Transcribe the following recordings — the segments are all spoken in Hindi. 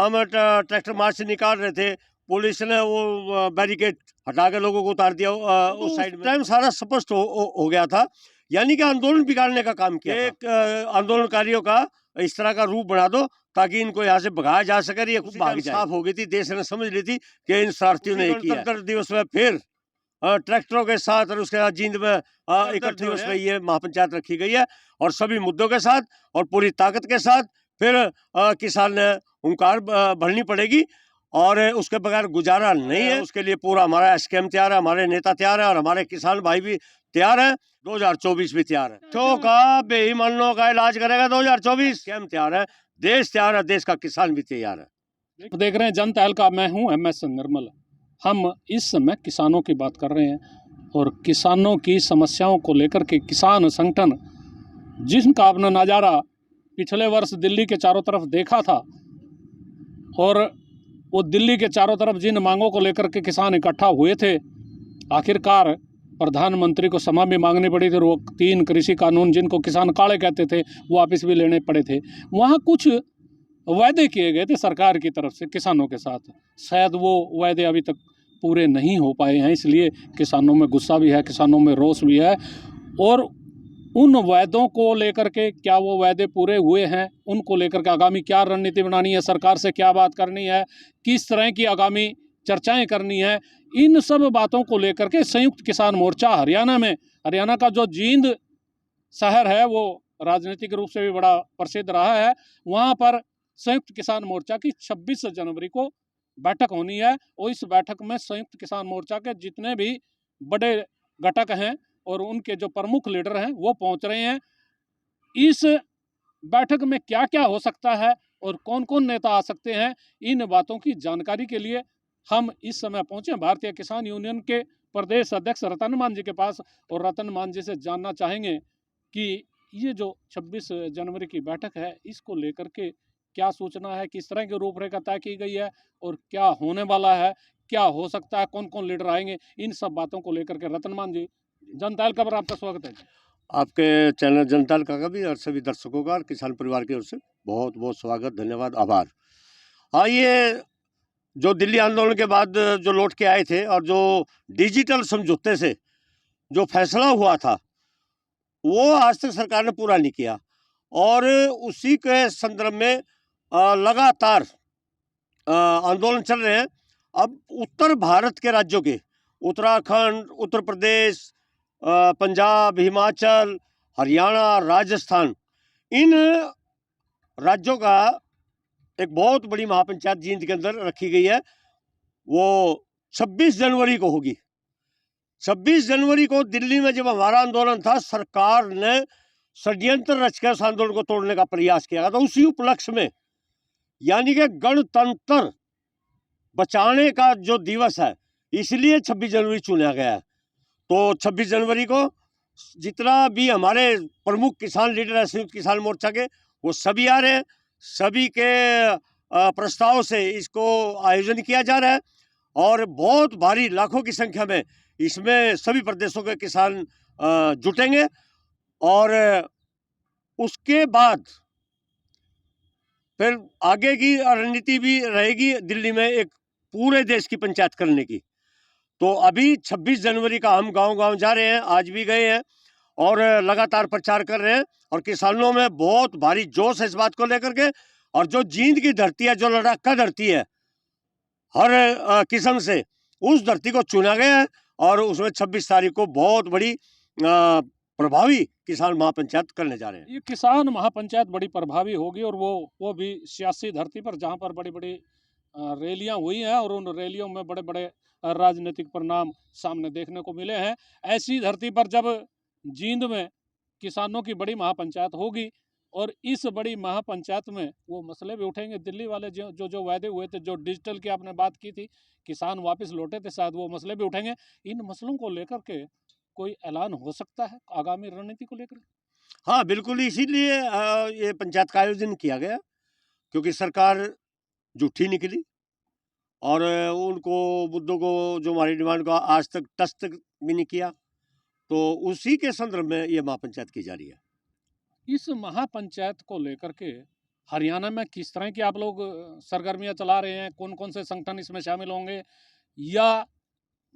हम ट्रैक्टर मार्च से निकाल रहे थे, पुलिस ने वो बैरिकेड हटा के लोगों को उतार दिया उस साइड में। टाइम सारा स्पष्ट हो गया था, यानी कि आंदोलन बिगाड़ने का काम किया। एक आंदोलनकारियों का इस तरह का रूप बना दो ताकि इनको यहाँ से भगाया जा सके, ये खुद भाग जाए। साफ हो गई थी, देश ने समझ ली थी कि इन शरारतियों ने किया। गणतंत्र दिवस में फिर ट्रैक्टरों के साथ और उसके साथ जींद में इकट्ठे दिवस में ये महापंचायत रखी गई है, और सभी मुद्दों के साथ और पूरी ताकत के साथ फिर किसान ने हुंकार भरनी पड़ेगी, और उसके बगैर गुजारा नहीं है। उसके लिए पूरा हमारा स्कीम तैयार है, हमारे नेता तैयार है, और हमारे किसान भाई भी तैयार है। 2024 भी तैयार है। तो का बेईमानों का इलाज करेगा 2024। स्कीम तैयार है, देश तैयार है, देश का किसान भी तैयार है। देख रहे हैं जनता हल का, मैं हूं MS निर्मल। हम इस समय किसानों की बात कर रहे हैं, और किसानों की समस्याओं को लेकर के किसान संगठन जिनका आपने नज़ारा पिछले वर्ष दिल्ली के चारों तरफ देखा था, और वो दिल्ली के चारों तरफ जिन मांगों को लेकर के किसान इकट्ठा हुए थे, आखिरकार प्रधानमंत्री को क्षमा भी मांगनी पड़ी थी, और वो 3 कृषि कानून जिनको किसान काले कहते थे वो वापस भी लेने पड़े थे। वहाँ कुछ वायदे किए गए थे सरकार की तरफ से किसानों के साथ, शायद वो वायदे अभी तक पूरे नहीं हो पाए हैं, इसलिए किसानों में गुस्सा भी है, किसानों में रोष भी है। और उन वायदों को लेकर के, क्या वो वायदे पूरे हुए हैं, उनको लेकर के आगामी क्या रणनीति बनानी है, सरकार से क्या बात करनी है, किस तरह की आगामी चर्चाएं करनी है, इन सब बातों को लेकर के संयुक्त किसान मोर्चा हरियाणा का जो जींद शहर है वो राजनीतिक रूप से भी बड़ा प्रसिद्ध रहा है, वहाँ पर संयुक्त किसान मोर्चा की 26 जनवरी को बैठक होनी है, और इस बैठक में संयुक्त किसान मोर्चा के जितने भी बड़े घटक हैं और उनके जो प्रमुख लीडर हैं वो पहुंच रहे हैं। इस बैठक में क्या क्या हो सकता है और कौन कौन नेता आ सकते हैं, इन बातों की जानकारी के लिए हम इस समय पहुंचे भारतीय किसान यूनियन के प्रदेश अध्यक्ष रतन मान जी के पास, और रतन मान जी से जानना चाहेंगे कि ये जो 26 जनवरी की बैठक है, इसको लेकर के क्या सूचना है, किस तरह की रूपरेखा तय की गई है, और क्या होने वाला है, क्या हो सकता है, कौन कौन लीडर आएंगे, इन सब बातों को लेकर के रतन मान जी, जनता हल पर आपका स्वागत है। आपके चैनल जनता हल का भी और सभी दर्शकों का और किसान परिवार की ओर से बहुत बहुत स्वागत, धन्यवाद, आभार। हाँ, ये जो दिल्ली आंदोलन के बाद जो लौट के आए थे और जो डिजिटल समझौते से जो फैसला हुआ था वो आज तक सरकार ने पूरा नहीं किया, और उसी के संदर्भ में लगातार आंदोलन चल रहे हैं। अब उत्तर भारत के राज्यों के, उत्तराखंड, उत्तर प्रदेश, पंजाब, हिमाचल, हरियाणा, राजस्थान, इन राज्यों का एक बहुत बड़ी महापंचायत जींद के अंदर रखी गई है। वो 26 जनवरी को होगी। 26 जनवरी को दिल्ली में जब हमारा आंदोलन था, सरकार ने षड्यंत्र रचकर उस आंदोलन को तोड़ने का प्रयास किया था। उसी उपलक्ष्य में, यानी कि गणतंत्र बचाने का जो दिवस है, इसलिए 26 जनवरी चुना गया है। तो 26 जनवरी को जितना भी हमारे प्रमुख किसान लीडर है संयुक्त किसान मोर्चा के, वो सभी आ रहे हैं। सभी के प्रस्ताव से इसको आयोजन किया जा रहा है, और बहुत भारी लाखों की संख्या में इसमें सभी प्रदेशों के किसान जुटेंगे। और उसके बाद फिर आगे की रणनीति भी रहेगी दिल्ली में एक पूरे देश की पंचायत करने की। तो अभी 26 जनवरी का हम गांव-गांव जा रहे हैं, आज भी गए हैं, और लगातार प्रचार कर रहे हैं, और किसानों में बहुत भारी जोश है इस बात को लेकर के। और जो जींद की धरती है, जो लद्दाख का धरती है, हर किस्म से उस धरती को चुना गया है, और उसमें 26 तारीख को बहुत बड़ी प्रभावी किसान महापंचायत करने जा रहे हैं। ये किसान महापंचायत बड़ी प्रभावी होगी, और वो भी सियासी धरती पर, जहाँ पर बड़ी बड़ी रैलियां हुई हैं, और उन रैलियों में बड़े बड़े राजनीतिक परिणाम सामने देखने को मिले हैं। ऐसी धरती पर जब जींद में किसानों की बड़ी महापंचायत होगी, और इस बड़ी महापंचायत में वो मसले भी उठेंगे, दिल्ली वाले जो वायदे हुए थे, जो डिजिटल की आपने बात की थी, किसान वापस लौटे थे, शायद वो मसले भी उठेंगे। इन मसलों को लेकर के कोई ऐलान हो सकता है आगामी रणनीति को लेकर? हाँ, बिल्कुल, इसीलिए ये पंचायत का आयोजन किया गया, क्योंकि सरकार झूठी निकली, और उनको मुद्दों को, जो हमारी डिमांड को आज तक टच तक भी नहीं किया। तो उसी के संदर्भ में ये महापंचायत की जा रही है। इस महापंचायत को लेकर के हरियाणा में किस तरह की आप लोग सरगर्मियां चला रहे हैं, कौन कौन से संगठन इसमें शामिल होंगे, या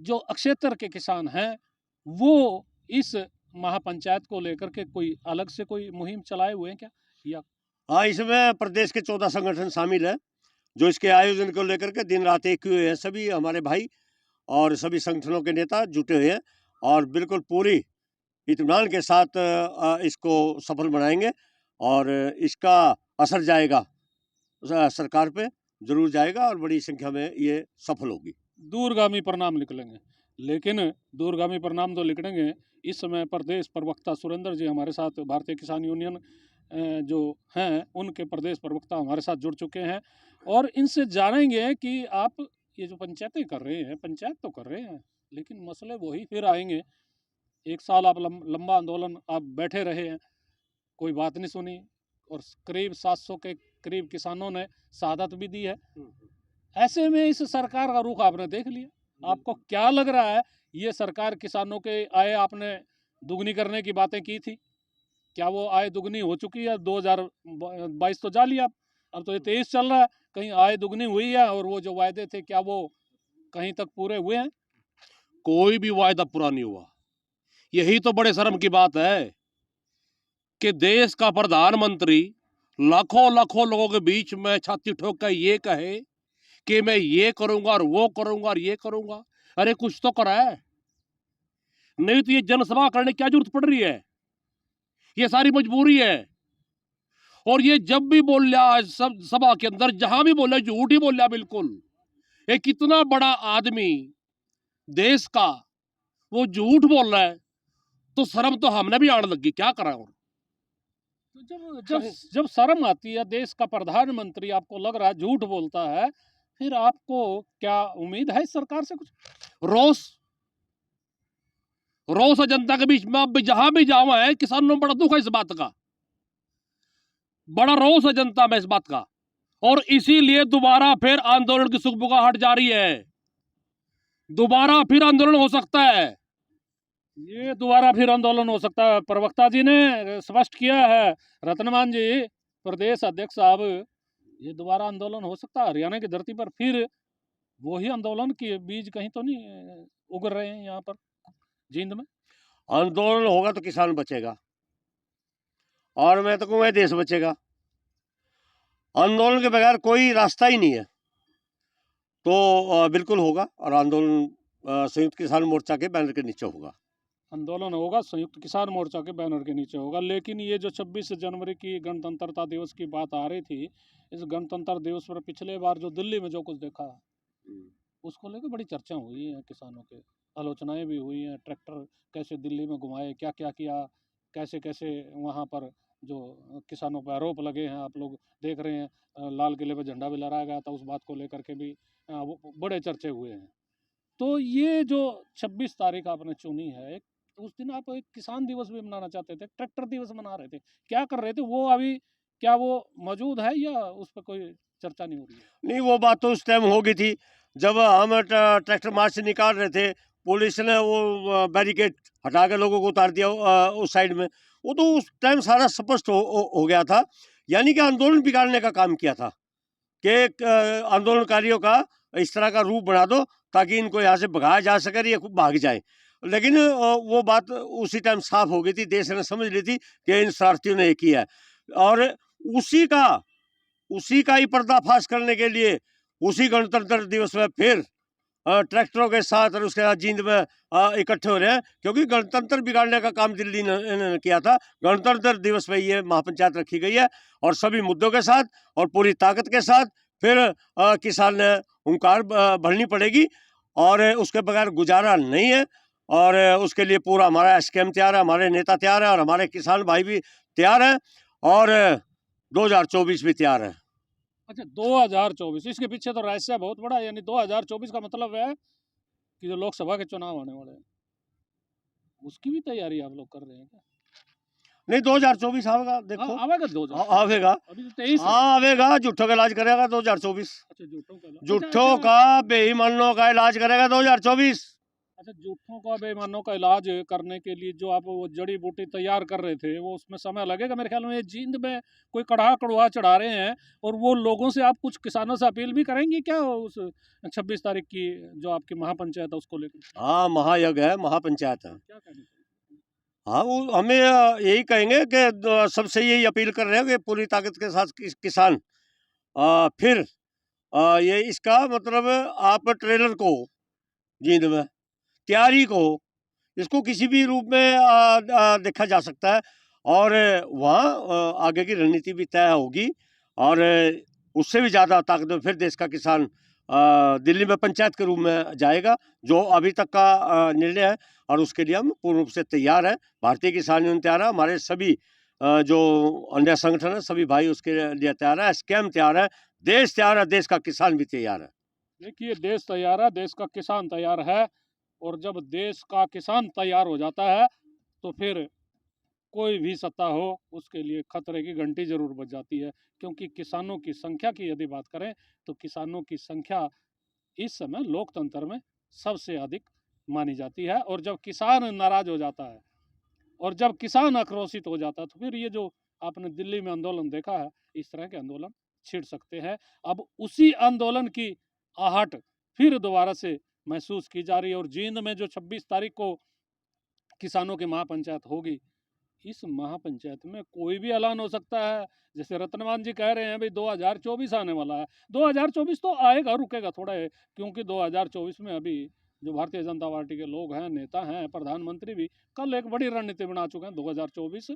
जो क्षेत्र के किसान हैं वो इस महापंचायत को लेकर के कोई अलग से कोई मुहिम चलाए हुए हैं क्या? या हाँ, इसमें प्रदेश के 14 संगठन शामिल है, जो इसके आयोजन को लेकर के दिन रात एक हुए हैं। सभी हमारे भाई और सभी संगठनों के नेता जुटे हुए हैं और बिल्कुल पूरी इत्मीनान के साथ इसको सफल बनाएंगे और इसका असर जाएगा सरकार पे, जरूर जाएगा और बड़ी संख्या में ये सफल होगी। दूरगामी परिणाम निकलेंगे, लेकिन दूरगामी परिणाम तो निकलेंगे। इस समय प्रदेश प्रवक्ता सुरेंद्र जी हमारे साथ, भारतीय किसान यूनियन जो हैं उनके प्रदेश प्रवक्ता हमारे साथ जुड़ चुके हैं और इनसे जानेंगे कि आप ये जो पंचायतें कर रहे हैं, पंचायत तो कर रहे हैं लेकिन मसले वही फिर आएंगे। एक साल आप लंबा आंदोलन आप बैठे रहे हैं, कोई बात नहीं सुनी और करीब 700 के करीब किसानों ने शहादत भी दी है। ऐसे में इस सरकार का रुख आपने देख लिया, आपको क्या लग रहा है? ये सरकार किसानों के आय आपने दुगनी करने की बातें की थी, क्या वो आय दुगनी हो चुकी है? 2022 तो जा लिया, अब तो ये 23 चल रहा है, कहीं आय दुगनी हुई है? और वो जो वायदे थे क्या वो कहीं तक पूरे हुए हैं? कोई भी वायदा पूरा नहीं हुआ। यही तो बड़े शर्म की बात है कि देश का प्रधानमंत्री लाखों लाखों लोगों के बीच में छाती ठोक कर ये कहे कि मैं ये करूंगा और वो करूंगा और ये करूंगा। अरे कुछ तो करा है, नहीं तो ये जनसभा करने की क्या जरूरत पड़ रही है? ये सारी मजबूरी है। और ये जब भी बोल रहा सब सभा के अंदर, जहां भी बोल रहा झूठ ही बोल रहा बिल्कुल। एक कितना बड़ा आदमी देश का वो झूठ बोल रहा है तो शर्म तो हमने भी आने लगी, क्या करा। और तो जब शर्म आती है, देश का प्रधानमंत्री आपको लग रहा है झूठ बोलता है, फिर आपको क्या उम्मीद है इस सरकार से? कुछ रोष रोष है जनता के बीच में। अब जहां भी जावा है किसानों में बड़ा दुख है इस बात का, बड़ा रोष है जनता में इस बात का। और इसीलिए दोबारा फिर आंदोलन की सुगबुगाहट जारी है, दोबारा फिर आंदोलन हो सकता है। ये दोबारा फिर आंदोलन हो सकता है, प्रवक्ता जी ने स्पष्ट किया है। रत्नमान जी, प्रदेश अध्यक्ष साहब, ये दोबारा आंदोलन हो सकता है हरियाणा की धरती पर। फिर वही आंदोलन के बीज कहीं तो नहीं उग रहे हैं यहाँ पर जींद में? आंदोलन होगा तो किसान बचेगा और मैं तो कहूँगा देश बचेगा। आंदोलन के बगैर कोई रास्ता ही नहीं है। तो बिल्कुल होगा और आंदोलन संयुक्त किसान मोर्चा के बैनर के नीचे होगा। आंदोलन होगा संयुक्त किसान मोर्चा के बैनर के नीचे होगा। लेकिन ये जो 26 जनवरी की गणतंत्रता दिवस की बात आ रही थी, इस गणतंत्र दिवस पर पिछले बार जो दिल्ली में जो कुछ देखा, उसको लेकर बड़ी चर्चा हुई है, किसानों के आलोचनाएं भी हुई हैं। ट्रैक्टर कैसे दिल्ली में घुमाए, क्या क्या किया, कैसे कैसे वहाँ पर जो किसानों पर आरोप लगे हैं, आप लोग देख रहे हैं। लाल किले पर झंडा भी लहराया गया था, उस बात को लेकर के भी वो बड़े चर्चे हुए हैं। तो ये जो 26 तारीख आपने चुनी है, उस दिन आप एक किसान दिवस भी मनाना चाहते थे, ट्रैक्टर दिवस मना रहे थे, क्या कर रहे थे? वो अभी क्या वो मौजूद है या उस पर कोई चर्चा नहीं हो रही है? नहीं, वो बात तो उस टाइम हो गई थी जब हम ट्रैक्टर मार्च से निकाल रहे थे। पुलिस ने वो बैरिकेड हटा के लोगों को उतार दिया उस साइड में। वो तो उस टाइम सारा स्पष्ट हो गया था। यानी कि आंदोलन बिगाड़ने का काम किया था कि आंदोलनकारियों का इस तरह का रूप बना दो ताकि इनको यहाँ से भगाया जा सके, ये भाग जाए। लेकिन वो बात उसी टाइम साफ हो गई थी, देश ने समझ ली थी कि इन शरारतियों ने ये किया है। और उसी का ही पर्दाफाश करने के लिए उसी गणतंत्र दिवस में फिर ट्रैक्टरों के साथ और उसके साथ जींद में इकट्ठे हो रहे हैं, क्योंकि गणतंत्र बिगाड़ने का काम दिल्ली ने किया था। गणतंत्र दिवस में ये महापंचायत रखी गई है और सभी मुद्दों के साथ और पूरी ताकत के साथ फिर किसान ने हुंकार भरनी पड़ेगी और उसके बगैर गुजारा नहीं है। और उसके लिए पूरा हमारा स्कीम तैयार है, हमारे नेता तैयार है और हमारे किसान भाई भी तैयार हैं और 2024 भी तैयार है। अच्छा, 2024, इसके पीछे तो रहस्य बहुत बड़ा है। यानी 2024 का मतलब है कि जो लोकसभा के चुनाव आने वाले हैं, उसकी भी तैयारी आप लोग कर रहे हैं क्या? नहीं, 2024 आवेगा, देखो आवेगा 2024? आवेगा, अभी तो 23 है। हाँ आवेगा। झूठों का इलाज करेगा 2024। अच्छा, झूठों का झूठों का बेईमानों का इलाज करेगा 2024। अच्छा, जूठों का बेईमानों का इलाज करने के लिए जो आप वो जड़ी बूटी तैयार कर रहे थे, वो उसमें समय लगेगा मेरे ख्याल में। ये जींद में कोई कड़वा चढ़ा रहे हैं, और वो लोगों से आप कुछ किसानों से अपील भी करेंगे क्या उस 26 तारीख की जो आपकी महापंचायत है उसको लेकर? हाँ, महायज्ञ है, महापंचायत है। क्या कहना चाहिए? हाँ, वो हमें यही कहेंगे कि सबसे यही अपील कर रहे हैं कि पूरी ताकत के साथ किसान फिर ये इसका मतलब आप ट्रेलर को जींद में तैयारी को इसको किसी भी रूप में देखा जा सकता है, और वहाँ आगे की रणनीति भी तय होगी, और उससे भी ज़्यादा ताकत में फिर देश का किसान दिल्ली में पंचायत के रूप में जाएगा, जो अभी तक का निर्णय है, और उसके लिए हम पूर्ण रूप से तैयार हैं। भारतीय किसान यूनियन तैयार है, हमारे सभी जो अन्य संगठन है सभी भाई उसके लिए तैयार है, स्कैम तैयार है, देश तैयार है, देश का किसान भी तैयार है। देखिए, देश तैयार है, देश का किसान तैयार है, और जब देश का किसान तैयार हो जाता है तो फिर कोई भी सत्ता हो उसके लिए खतरे की घंटी जरूर बज जाती है। क्योंकि किसानों की संख्या की यदि बात करें तो किसानों की संख्या इस समय लोकतंत्र में सबसे अधिक मानी जाती है। और जब किसान नाराज हो जाता है और जब किसान आक्रोशित हो जाता है तो फिर ये जो आपने दिल्ली में आंदोलन देखा है, इस तरह के आंदोलन छिड़ सकते हैं। अब उसी आंदोलन की आहट फिर दोबारा से महसूस की जा रही है, और जींद में जो 26 तारीख को किसानों की महापंचायत होगी, इस महापंचायत में कोई भी ऐलान हो सकता है। जैसे रत्नमान जी कह रहे हैं भाई 2024 आने वाला है, 2024 तो आएगा, रुकेगा थोड़ा है, क्योंकि 2024 में अभी जो भारतीय जनता पार्टी के लोग हैं, नेता हैं, प्रधानमंत्री भी कल एक बड़ी रणनीति बना चुके हैं। 2024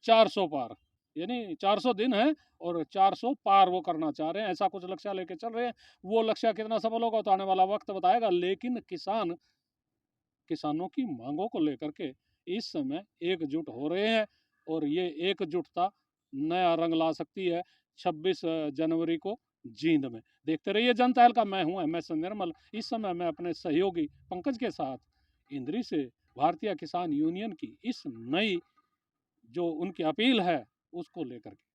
400 पार, यानी 400 दिन है और 400 पार वो करना चाह रहे हैं, ऐसा कुछ लक्ष्य लेके चल रहे हैं। वो लक्ष्य कितना सफल होगा तो आने वाला वक्त बताएगा, लेकिन किसानों की मांगों को लेकर के इस समय एकजुट हो रहे हैं, और ये एकजुटता नया रंग ला सकती है 26 जनवरी को जींद में। देखते रहिए जनता दल का। मैं हूं MS निर्मल। इस समय मैं अपने सहयोगी पंकज के साथ इंद्री से भारतीय किसान यूनियन की इस नई जो उनकी अपील है उसको लेकर के